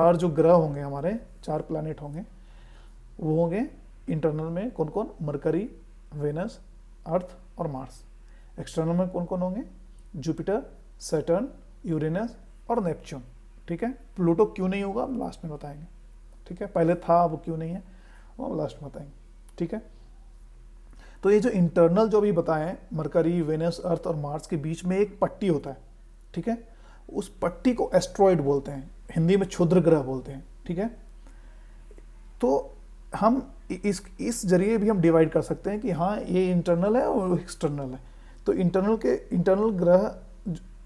चार जो ग्रह होंगे हमारे, चार प्लैनेट होंगे, वो होंगे इंटरनल में कौन कौन, मरकरी, वेनस, अर्थ और मार्स। एक्सटर्नल में कौन कौन होंगे, जुपिटर, सैटर्न, यूरेनस और नेपच्यून। ठीक है, प्लूटो क्यों नहीं होगा हम लास्ट में बताएंगे। ठीक है, पहले था वो क्यों नहीं है वो हम लास्ट में बताएंगे। ठीक है, तो ये जो इंटरनल जो भी बताएं, मरकरी, वेनस, अर्थ और मार्स के बीच में एक पट्टी होता है। ठीक है, उस पट्टी को एस्ट्रॉयड बोलते हैं, हिंदी में क्षुद्र ग्रह बोलते हैं। ठीक है, तो हम इस जरिए भी हम डिवाइड कर सकते हैं कि हाँ ये इंटरनल है और एक्सटर्नल है। तो इंटरनल ग्रह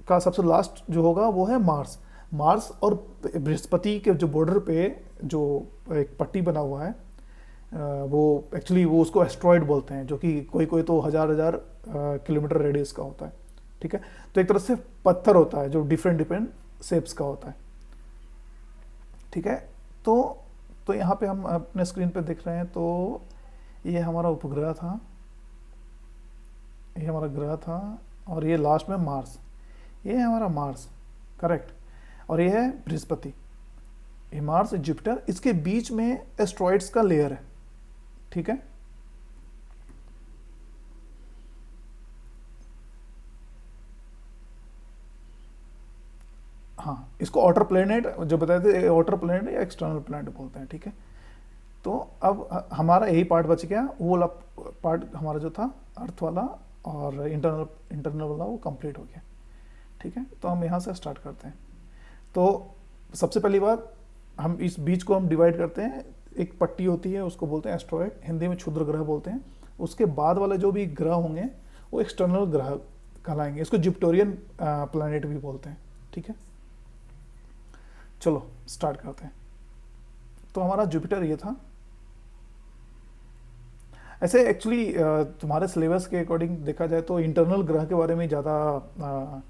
का सबसे लास्ट जो होगा वो है मार्स। मार्स और बृहस्पति के जो बॉर्डर पे जो एक पट्टी बना हुआ है, वो एक्चुअली वो उसको एस्ट्रॉयड बोलते हैं, जो कि कोई कोई तो हजार हजार किलोमीटर रेडियस का होता है। ठीक है, तो एक तरह से पत्थर होता है जो डिफरेंट डिफरेंट शेप्स का होता है। ठीक है, तो यहाँ पे हम अपने स्क्रीन पे देख रहे हैं, तो ये हमारा उपग्रह था, ये हमारा ग्रह था, और ये लास्ट में मार्स, ये है हमारा मार्स। करेक्ट, और ये है बृहस्पति, ये मार्स, जुपिटर, इसके बीच में एस्ट्रॉइड्स का लेयर है। ठीक है, हाँ, इसको आउटर प्लैनेट जो बताए थे, आउटर प्लैनेट या एक्सटर्नल प्लैनेट बोलते हैं। ठीक है, तो अब हमारा यही पार्ट बच गया, वो वाला पार्ट हमारा जो था अर्थ वाला और इंटरनल वाला, वो कंप्लीट हो गया। ठीक है, तो हम यहाँ से स्टार्ट करते हैं। तो सबसे पहली बात, हम इस बीच को हम डिवाइड करते हैं, एक पट्टी होती है उसको बोलते हैं एस्ट्रॉयड, हिंदी में क्षुद्र ग्रह बोलते हैं। उसके बाद वाले जो भी ग्रह होंगे वो एक्सटर्नल ग्रह कहलाएंगे, इसको जुपिटोरियन प्लैनेट भी बोलते हैं। ठीक है, चलो स्टार्ट करते हैं। तो हमारा जुपिटर ये था। ऐसे एक्चुअली तुम्हारे सिलेबस के अकॉर्डिंग देखा जाए तो इंटरनल ग्रह के बारे में ज़्यादा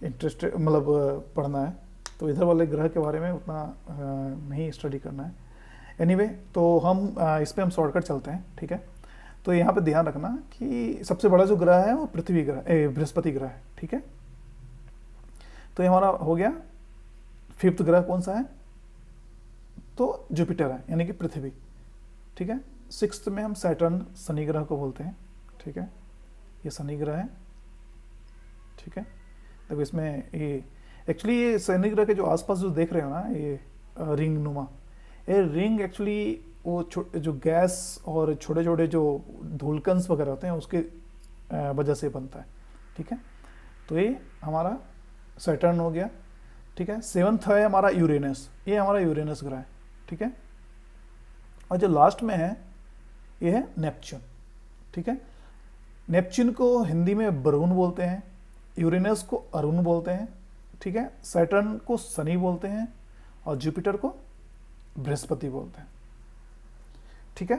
इंटरेस्ट मतलब पढ़ना है, तो इधर वाले ग्रह के बारे में उतना नहीं स्टडी करना है। एनीवे, तो हम इस पर हम शॉर्टकट चलते हैं। ठीक है, तो यहाँ पे ध्यान रखना कि सबसे बड़ा जो ग्रह है वो पृथ्वी ग्रह, बृहस्पति ग्रह है। ठीक है, तो ये हमारा हो गया। फिफ्थ ग्रह कौन सा है, तो जुपिटर है, यानी कि पृथ्वी। ठीक है, सिक्स्थ में हम सैटर्न, शनि ग्रह को बोलते हैं। ठीक है, ये शनि ग्रह है। ठीक है, देखो इसमें ये एक्चुअली ये शनि ग्रह के जो आसपास जो देख रहे हो ना, ये रिंग नुमा, ये रिंग एक्चुअली वो जो गैस और छोटे छोटे जो धूलकंस वगैरह होते हैं उसके वजह से बनता है। ठीक है, तो ये हमारा सैटर्न हो गया। ठीक है, सेवंथ है हमारा यूरेनस, ये हमारा यूरेनस ग्रह है। ठीक है, और जो लास्ट में है ये है नेपच्यून। ठीक है, नेपच्यून को हिंदी में वरुण बोलते हैं, यूरेनस को अरुण बोलते हैं। ठीक है, सैटर्न को शनि बोलते हैं और जुपिटर को बृहस्पति बोलते हैं। ठीक है,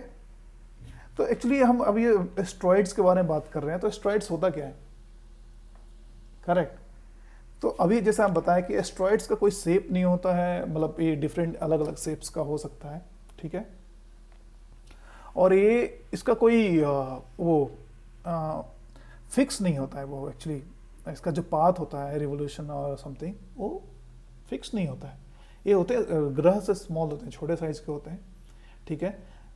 तो एक्चुअली हम अब ये एस्ट्रॉइड्स के बारे में बात कर रहे हैं, तो एस्ट्रॉइड्स होता क्या है। करेक्ट, तो अभी जैसे हम बताएं कि एस्ट्रॉइड्स का कोई शेप नहीं होता है, मतलब ये डिफरेंट अलग अलग शेप्स का हो सकता है। ठीक है, और ये इसका कोई वो फिक्स नहीं होता है, वो एक्चुअली इसका जो पाथ होता है रिवोल्यूशन और समथिंग, वो फिक्स नहीं होता है। ये होते हैं ग्रह से स्मॉल होते हैं, छोटे साइज के होते हैं। ठीक है,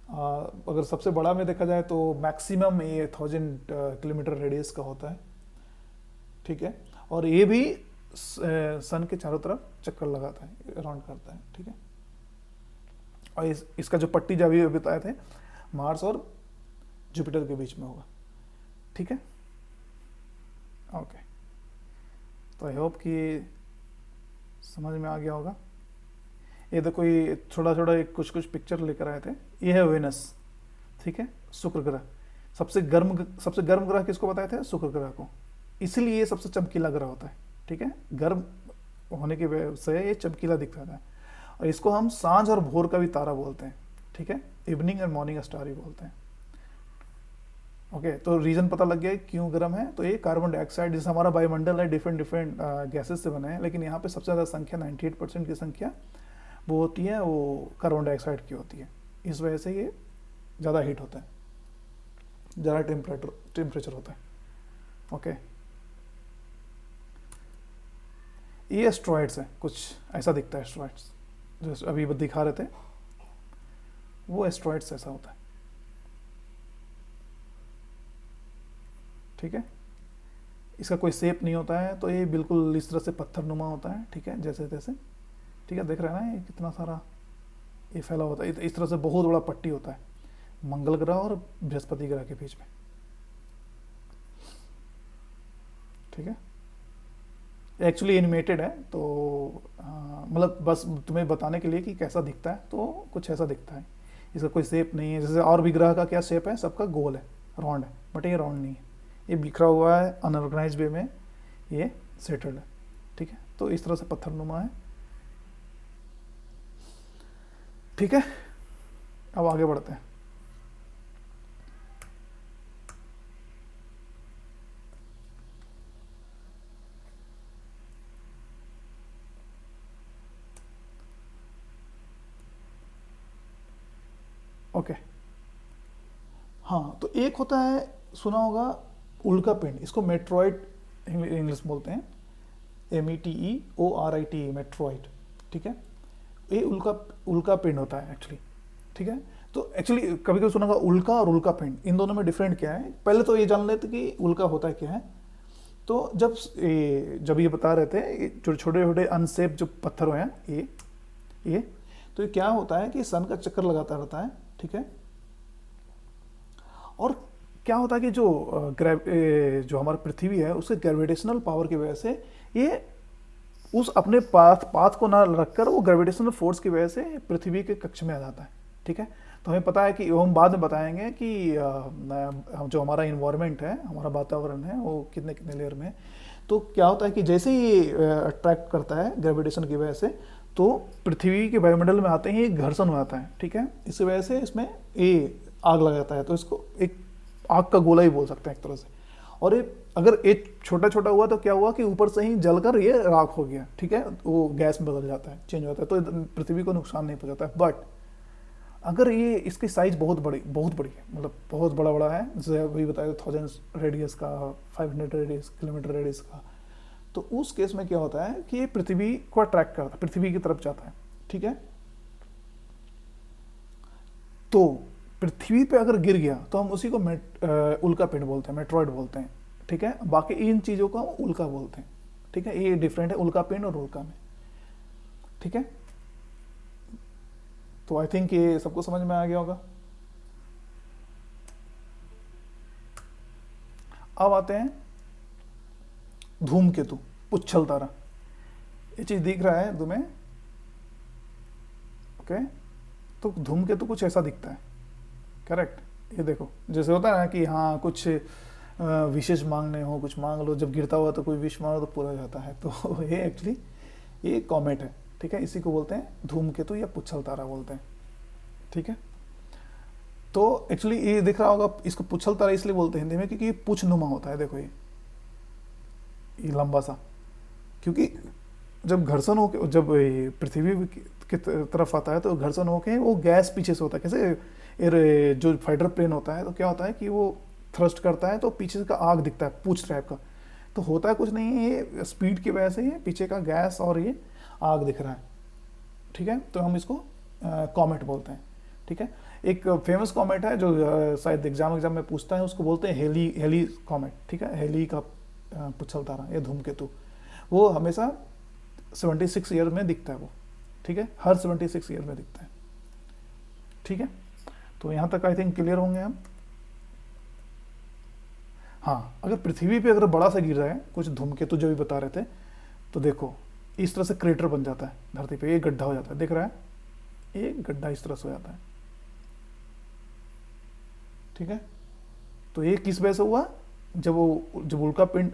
अगर सबसे बड़ा में देखा जाए तो मैक्सिमम ये 1000 किलोमीटर रेडियस का होता है। ठीक है, और ये भी सन के चारों तरफ चक्कर लगाता है, राउंड करता है। ठीक है, और इसका जो पट्टी जो अभी बताए थे मार्स और जुपिटर के बीच में होगा। ठीक है, ओके, तो आई होप कि समझ में आ गया होगा। ये देखो, ये थोड़ा थोड़ा कुछ कुछ पिक्चर लेकर आए थे, ये है वेनस। ठीक है, शुक्र ग्रह, सबसे गर्म ग्रह किसको बताए थे, शुक्र ग्रह को, इसीलिए ये सबसे चमकीला ग्रह होता है। ठीक है, गर्म होने की वजह से ये चमकीला दिखता है, और इसको हम सांझ और भोर का भी तारा बोलते हैं। ठीक है, इवनिंग एंड मॉर्निंग स्टार ही बोलते हैं। ओके, तो रीजन पता लग गया क्यों गर्म है, तो ये कार्बन डाइऑक्साइड, जैसे हमारा वायुमंडल है डिफरेंट डिफरेंट गैसेस से बने हैं, लेकिन यहाँ पे सबसे ज़्यादा संख्या 98% की संख्या वो होती है, वो कार्बन डाइऑक्साइड की होती है। इस वजह से ये ज़्यादा हीट होता है, ज़्यादा टेम्परेचर होता है। ओके, ये एस्ट्रॉइड्स है, कुछ ऐसा दिखता है एस्ट्रॉइड्स। जो अभी दिखा रहे थे, वो एस्ट्रॉइड्स ऐसा होता है। ठीक है, इसका कोई शेप नहीं होता है, तो ये बिल्कुल इस तरह से पत्थरनुमा होता है। ठीक है, जैसे तैसे। ठीक है, देख रहे हैं ना ये कितना सारा ये फैला होता है। इस तरह से बहुत बड़ा पट्टी होता है मंगल ग्रह और बृहस्पति ग्रह के बीच में। ठीक है, एक्चुअली एनिमेटेड है, तो मतलब बस तुम्हें बताने के लिए कि कैसा दिखता है, तो कुछ ऐसा दिखता है। इसका कोई शेप नहीं है। जैसे और भी ग्रह का क्या शेप है, सबका गोल है, राउंड है, बट ये राउंड नहीं है, ये बिखरा हुआ है अनऑर्गेनाइज वे में, ये सेटल्ड है। ठीक है, तो इस तरह से पत्थरनुमा है। ठीक है, अब आगे बढ़ते हैं। ओके, हाँ, तो एक होता है, सुना होगा, उल्का पिंड। इसको मेट्रॉइड इंग्लिश बोलते हैं, METEORIT, मेट्रॉइड। ठीक है, ये उल्का उल्का पिंड होता है एक्चुअली। ठीक है, तो एक्चुअली कभी कभी सुना होगा उल्का और उल्का पिंड, इन दोनों में डिफरेंट क्या है। पहले तो ये जान लेते कि उल्का होता है क्या है। तो जब ये बता रहे थे, जो छोटे छोटे अनसेप जो पत्थर हैं, ये तो ये क्या होता है कि सन का चक्कर लगाता रहता है। ठीक है, और क्या होता है कि जो हमारी पृथ्वी है, उसके ग्रेविटेशनल पावर की वजह से ये उस अपने पाथ को ना रखकर वो ग्रेविटेशनल फोर्स की वजह से पृथ्वी के कक्ष में आ जाता है। ठीक है, तो हमें पता है कि हम बाद में बताएंगे कि जो हमारा इन्वायरमेंट है, हमारा वातावरण है, वो कितने कितने लेयर में है। तो क्या होता है कि जैसे ही अट्रैक्ट करता है ग्रेविटेशन की वजह से, तो पृथ्वी के वायुमंडल में आते ही एक घर्षण हो जाता है। ठीक है, इस वजह से इसमें ये आग लग जाता है। तो इसको एक आग का गोला ही बोल सकते हैं एक तरह से। और ये अगर एक छोटा छोटा हुआ तो क्या हुआ कि ऊपर से ही जलकर ये राख हो गया। ठीक है, वो गैस में बदल जाता है, चेंज हो जाता है, तो पृथ्वी को नुकसान नहीं पहुंचाता है। बट अगर ये इसकी साइज बहुत बड़ी है, मतलब बहुत बड़ा बड़ा है, जैसे अभी बताया 1000 रेडियस का, 500 रेडियस किलोमीटर रेडियस का, तो उस केस में क्या होता है कि ये पृथ्वी को अट्रैक्ट करता है, पृथ्वी की तरफ जाता है। ठीक है, तो पृथ्वी पे अगर गिर गया तो हम उसी को उल्का पिंड बोलते हैं, मेट्रॉइड बोलते हैं। ठीक है, बाकी इन चीज़ों को हम उल्का बोलते हैं। ठीक है, ये डिफरेंट है उल्का पिंड और उल्का में। ठीक है, तो आई थिंक ये सबको समझ में आ गया होगा। अब आते हैं धूमकेतु, पुच्छल तारा। ये चीज़ दिख रहा है तुम्हें? ओके, तो धूमकेतु कुछ ऐसा दिखता है, करेक्ट। ये देखो, जैसे होता है ना कि हाँ कुछ विशेष मांगने हो, कुछ मांग लो, जब गिरता हुआ तो कोई विश मांगो तो पूरा हो जाता है। तो ये एक्चुअली ये कॉमेट है। ठीक है, इसी को बोलते हैं धूमकेतु या पुच्छल तारा बोलते हैं। ठीक है, तो एक्चुअली ये दिख रहा होगा, इसको पुच्छल तारा इसलिए बोलते हैं हिंदी में क्योंकि ये पूछ नुमा होता है। देखो ये लंबा सा, क्योंकि जब घर्षण हो, जब पृथ्वी की तरफ आता है तो घर्षण होके वो गैस पीछे से होता है। कैसे जो फाइटर प्लेन होता है, तो क्या होता है कि वो थ्रस्ट करता है तो पीछे का आग दिखता है, पूछ टाइप का। तो होता है कुछ नहीं है, ये स्पीड की वजह से ये पीछे का गैस और ये आग दिख रहा है। ठीक है, तो हम इसको कॉमेट बोलते हैं। ठीक है, एक फेमस कॉमेट है जो शायद एग्जाम में पूछता है, उसको बोलते हैं हेली कॉमेट। ठीक है, हेली का पुच्छल तारा या धूमकेतु, वो हमेशा 76 ईयर में दिखता है वो। ठीक है, हर 76 ईयर में दिखता है। ठीक है, तो यहाँ तक आई थिंक क्लियर होंगे हम। हाँ, अगर पृथ्वी पे अगर बड़ा सा गिर रहा है कुछ धूमकेतु जो भी बता रहे थे, तो देखो इस तरह से क्रेटर बन जाता है धरती पे, एक गड्ढा हो जाता है, दिख रहा है, एक गड्ढा इस तरह से हो जाता है। ठीक है, तो ये किस वजह से हुआ? जब उल्का पिंड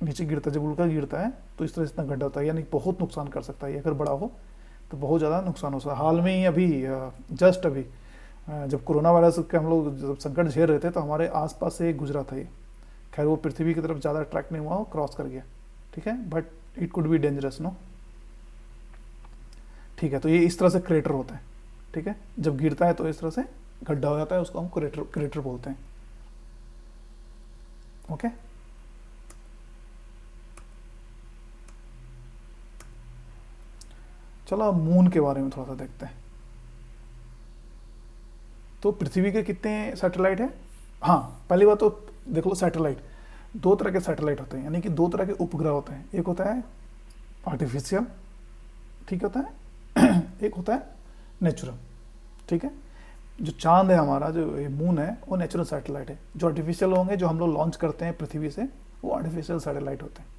नीचे गिरता है, जब उल्का गिरता है तो इस तरह से इतना गड्ढा होता है, यानी बहुत नुकसान कर सकता है। अगर बड़ा हो तो बहुत ज़्यादा नुकसान हो सकता है। हाल में ही अभी जस्ट अभी जब कोरोना वायरस के हम लोग जब संकट झेल रहे थे, तो हमारे आसपास से एक गुजरा था ये। खैर वो पृथ्वी की तरफ ज़्यादा अट्रैक्ट नहीं हुआ, वो क्रॉस कर गया। ठीक है, but it could be dangerous, no. ठीक है, तो ये इस तरह से क्रेटर होता है। ठीक है, जब गिरता है तो इस तरह से गड्ढा हो जाता है, उसको हम क्रेटर बोलते हैं। ओके, चलो अब मून के बारे में थोड़ा सा देखते हैं। तो पृथ्वी के कितने सैटेलाइट हैं? हाँ, पहली बात तो देख लो, सैटेलाइट दो तरह के सैटेलाइट होते हैं, यानी कि दो तरह के उपग्रह होते हैं। एक होता है आर्टिफिशियल, ठीक होता है एक होता है नेचुरल, ठीक है। जो चांद है हमारा, जो ये मून है, वो नेचुरल सैटेलाइट है। जो आर्टिफिशियल होंगे, जो हम लोग लॉन्च करते हैं पृथ्वी से, वो आर्टिफिशियल सैटेलाइट होते हैं,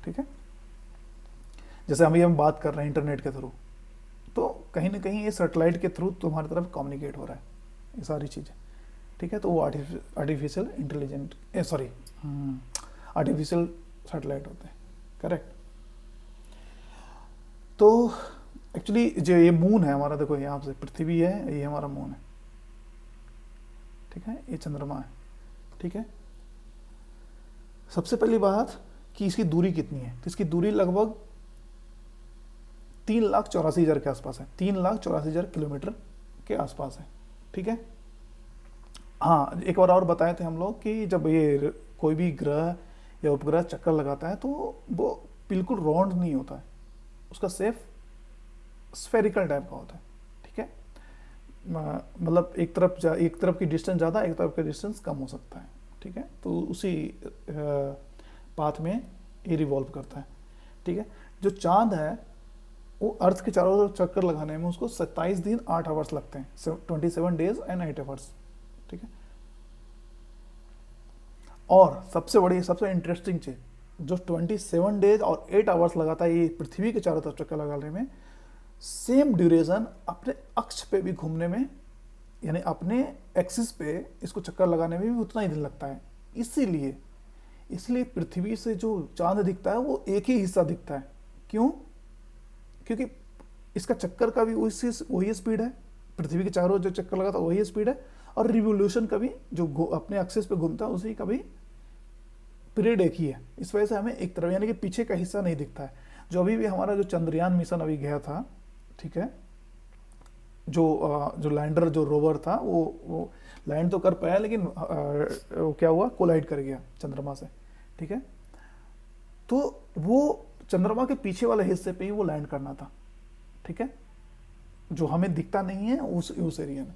ठीक है। जैसे अभी हम बात कर रहे हैं इंटरनेट के थ्रू, तो कहीं ना कहीं ये सैटेलाइट के थ्रू तुम्हारी तरफ कम्युनिकेट हो रहा है, ये सारी चीज़ें, ठीक है। तो वो artificial intelligent sorry artificial satellite होते हैं, करेक्ट। तो एक्चुअली जो ये मून है हमारा, देखो यहाँ से पृथ्वी है, ये हमारा मून है, ठीक है, ये चंद्रमा है, ठीक है। सबसे पहली बात कि इसकी दूरी कितनी है, तो इसकी दूरी लगभग 3,84,000 के आसपास है, 3,84,000 किलोमीटर के आसपास है, ठीक है। हाँ, एक बार और बताए थे हम लोग कि जब ये कोई भी ग्रह या उपग्रह चक्कर लगाता है तो वो बिल्कुल राउंड नहीं होता है, उसका सेफ स्फेरिकल टाइप का होता है, ठीक है। मतलब एक तरफ की डिस्टेंस ज़्यादा, एक तरफ का डिस्टेंस कम हो सकता है, ठीक है। तो उसी पाथ में ये रिवॉल्व करता है, ठीक है। जो चांद है वो अर्थ के चारों तरफ चक्कर लगाने में उसको 27 दिन 8 आवर्स लगते हैं, 27 डेज एंड 8 आवर्स, ठीक है। और सबसे इंटरेस्टिंग चीज, जो 27 डेज और 8 आवर्स लगाता है ये पृथ्वी के चारों तरफ चक्कर लगाने में, सेम ड्यूरेशन अपने अक्ष पे भी घूमने में, यानी अपने एक्सिस पे इसको चक्कर लगाने में भी उतना ही दिन लगता है। इसलिए पृथ्वी से जो चांद दिखता है वो एक ही हिस्सा दिखता है। क्यों? क्योंकि इसका चक्कर का भी वही स्पीड है, पृथ्वी के चारों जो चक्कर लगाता है वही स्पीड है, और रिवोल्यूशन का भी जो अपने एक्सिस पे घूमता है उसी का भी पीरियड एक ही है। इस वजह से हमें एक तरफ, यानी कि पीछे का हिस्सा नहीं दिखता है। जो अभी भी हमारा जो चंद्रयान मिशन अभी गया था, ठीक है, जो लैंडर, जो रोवर था, वो लैंड तो कर पाया, लेकिन वो क्या हुआ, कोलाइड कर गया चंद्रमा से, ठीक है। तो वो चंद्रमा के पीछे वाले हिस्से पे ही वो लैंड करना था, ठीक है, जो हमें दिखता नहीं है उस एरिया में,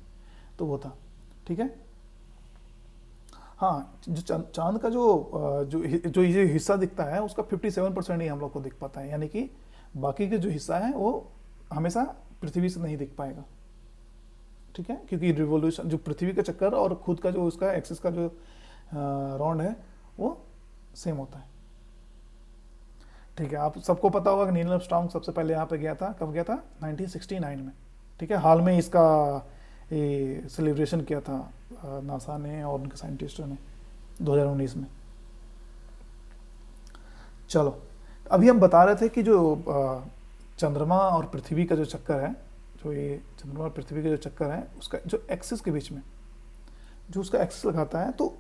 तो वो था, ठीक है। हाँ, जो चांद का जो ये हिस्सा दिखता है उसका 57% ही हम लोग को दिख पाता है, यानी कि बाकी के जो हिस्सा है वो हमेशा पृथ्वी से नहीं दिख पाएगा, ठीक है। क्योंकि रिवोल्यूशन, जो पृथ्वी का चक्कर और खुद का जो उसका एक्सिस का जो राउंड है वो सेम होता है, ठीक है। आप सबको पता होगा कि नील आर्मस्ट्रांग सबसे पहले यहाँ पे गया था, कब गया था? 1969 में, ठीक है। हाल में इसका ये सेलिब्रेशन किया था नासा ने और उनके साइंटिस्टों ने 2019 में। चलो, अभी हम बता रहे थे कि जो चंद्रमा और पृथ्वी का जो चक्कर है, जो ये चंद्रमा और पृथ्वी का जो चक्कर है, उसका जो एक्सिस के बीच में जो उसका एक्सिस लगाता है, तो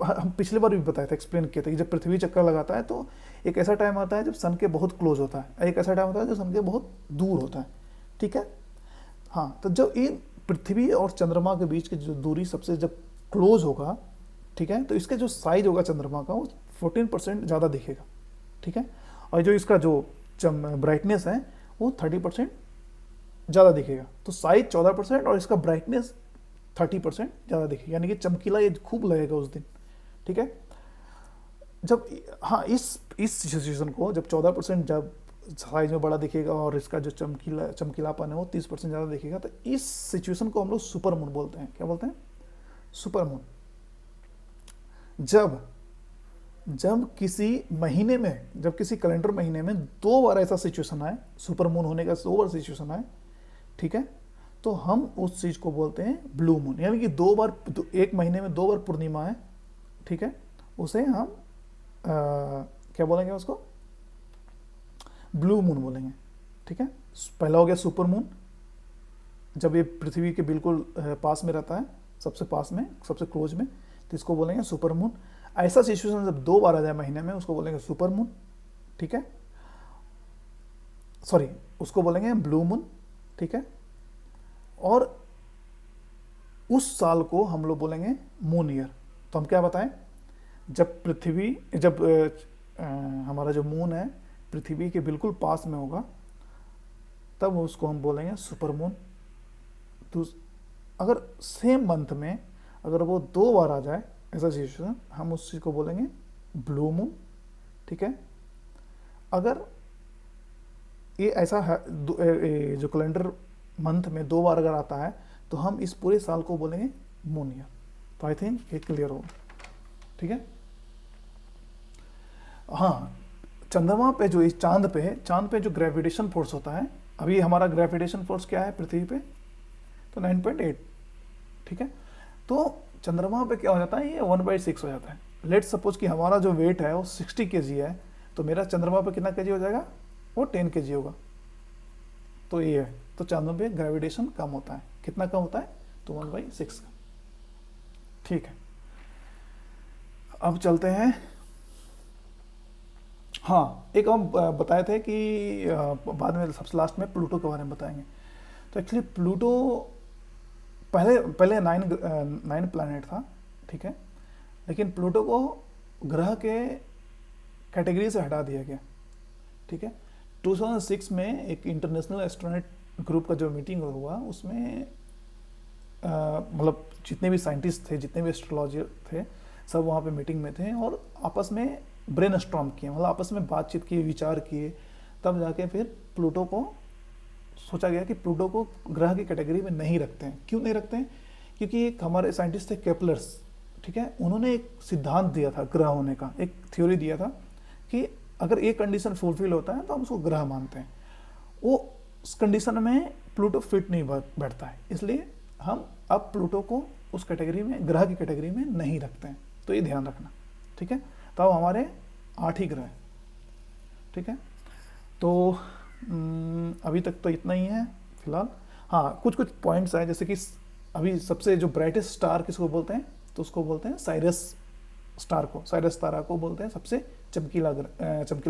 हम पिछले बार भी बताया था, एक्सप्लेन किया था कि जब पृथ्वी चक्कर लगाता है तो एक ऐसा टाइम आता है जब सन के बहुत क्लोज होता है, एक ऐसा टाइम होता है जो सन के बहुत दूर होता है, ठीक है। हाँ, तो जब इन पृथ्वी और चंद्रमा के बीच की जो दूरी सबसे जब क्लोज होगा, ठीक है, तो इसका जो साइज होगा चंद्रमा का वो 14% ज़्यादा दिखेगा, ठीक है। और जो इसका जो ब्राइटनेस है वो 30% ज़्यादा दिखेगा। तो साइज 14% और इसका ब्राइटनेस 30% ज़्यादा दिखेगा, यानी कि चमकीला ये खूब लगेगा उस दिन, ठीक है। जब हाँ, इस सिचुएशन को जब 14% जब साइज में बड़ा दिखेगा और इसका जो चमकीलापन है वो 30% ज़्यादा दिखेगा, तो इस सिचुएशन को हम लोग सुपर मून बोलते हैं। क्या बोलते हैं? Super moon. जब किसी महीने में, जब किसी कैलेंडर महीने में 2 बार ऐसा सिचुएशन आए, सुपर मून होने का 2 बार सिचुएशन आए, ठीक है, तो हम उस चीज को बोलते हैं ब्लू मून। यानी कि 2 बार, एक महीने में 2 बार पूर्णिमा है, ठीक है, उसे हम क्या बोलेंगे? उसको ब्लू मून बोलेंगे, ठीक है। पहला हो गया सुपर मून, जब ये पृथ्वी के बिल्कुल पास में रहता है, सबसे पास में, सबसे क्लोज में, तो इसको बोलेंगे सुपर मून। ऐसा सिचुएशन जब 2 बार आ जाए महीने में, उसको बोलेंगे सुपर मून, ठीक है, सॉरी, उसको बोलेंगे ब्लू मून, ठीक है। और उस साल को हम लोग बोलेंगे मून ईयर। तो हम क्या बताएं, जब हमारा जो मून है पृथ्वी के बिल्कुल पास में होगा, तब उसको हम बोलेंगे सुपरमून। तो अगर सेम मंथ में अगर वो 2 बार आ जाए ऐसा सिचुएशन, हम उस चीज़ को बोलेंगे ब्लू मून। ठीक है, अगर ये ऐसा है जो कैलेंडर मंथ में 2 बार अगर आता है तो हम इस पूरे साल को बोलेंगे मून ईयर। तो आई थिंक ये क्लियर होगा। ठीक है, हाँ, चंद्रमा पे जो इस चांद पे है, चांद पे जो ग्रेविटेशन फोर्स होता है, अभी हमारा ग्रेविटेशन फोर्स क्या है पृथ्वी पे, तो 9.8। ठीक है, तो चंद्रमा पे क्या हो जाता है, ये 1/6 हो जाता है। लेट्स सपोज कि हमारा जो वेट है वो 60 kg है, तो मेरा चंद्रमा पे कितना kg हो जाएगा, वो 10 kg होगा। तो ये है, तो चंद्रमा पे ग्रेविटेशन कम होता है। कितना कम होता है, तो 1/6 का। ठीक है, अब चलते हैं। हाँ, एक हम बताए थे कि बाद में सबसे लास्ट में प्लूटो के बारे में बताएंगे। तो एक्चुअली प्लूटो पहले पहले 9 प्लैनेट था। ठीक है, लेकिन प्लूटो को ग्रह के कैटेगरी से हटा दिया गया। ठीक है, 2006 में एक इंटरनेशनल एस्ट्रोनॉट ग्रुप का जो मीटिंग हुआ, उसमें मतलब जितने भी साइंटिस्ट थे, जितने भी एस्ट्रोलॉजर थे, सब वहाँ पे मीटिंग में थे और आपस में ब्रेन स्टॉर्म किए, मतलब आपस में बातचीत किए, विचार किए। तब जाके फिर प्लूटो को सोचा गया कि प्लूटो को ग्रह की कैटेगरी में नहीं रखते हैं। क्यों नहीं रखते हैं, क्योंकि एक हमारे साइंटिस्ट थे केपलर्स। ठीक है, उन्होंने एक सिद्धांत दिया था ग्रह होने का, एक थ्योरी दिया था कि अगर ये कंडीशन फुलफिल होता है तो हम उसको ग्रह मानते हैं। वो उस कंडीशन में प्लूटो फिट नहीं बैठता है, इसलिए हम अब प्लूटो को उस कैटेगरी में, ग्रह की कैटेगरी में नहीं रखते हैं। तो ये ध्यान रखना। ठीक है, तो अब हमारे 8 ही ग्रह हैं। ठीक है, तो अभी तक तो इतना ही है फिलहाल। हाँ, कुछ कुछ पॉइंट्स हैं, जैसे कि अभी सबसे जो ब्राइटेस्ट स्टार किसको बोलते हैं, तो उसको बोलते हैं साइरस स्टार को, साइरस तारा को बोलते हैं सबसे चमकीला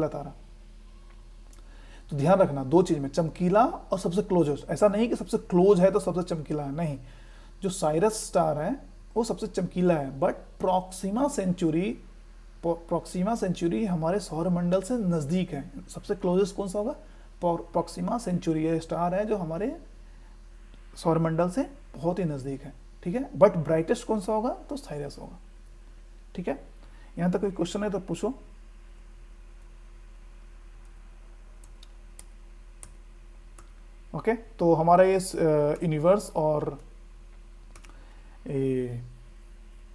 तारा। तो ध्यान रखना 2 चीज में, चमकीला और सबसे क्लोजेस्ट। ऐसा नहीं कि सबसे क्लोज है तो सबसे चमकीला है, नहीं। जो साइरस स्टार है वो सबसे चमकीला है, बट प्रॉक्सिमा सेंचुरी हमारे सौर मंडल से नजदीक है। सबसे क्लोजेस्ट कौन सा होगा, प्रॉक्सिमा सेंचुरी, ये स्टार है जो हमारे सौर मंडल से बहुत ही नजदीक है। ठीक है, बट ब्राइटेस्ट कौन सा होगा, तो साइरस होगा। ठीक है, यहां तक कोई क्वेश्चन है तो पूछो। ओके, तो हमारा ये यूनिवर्स और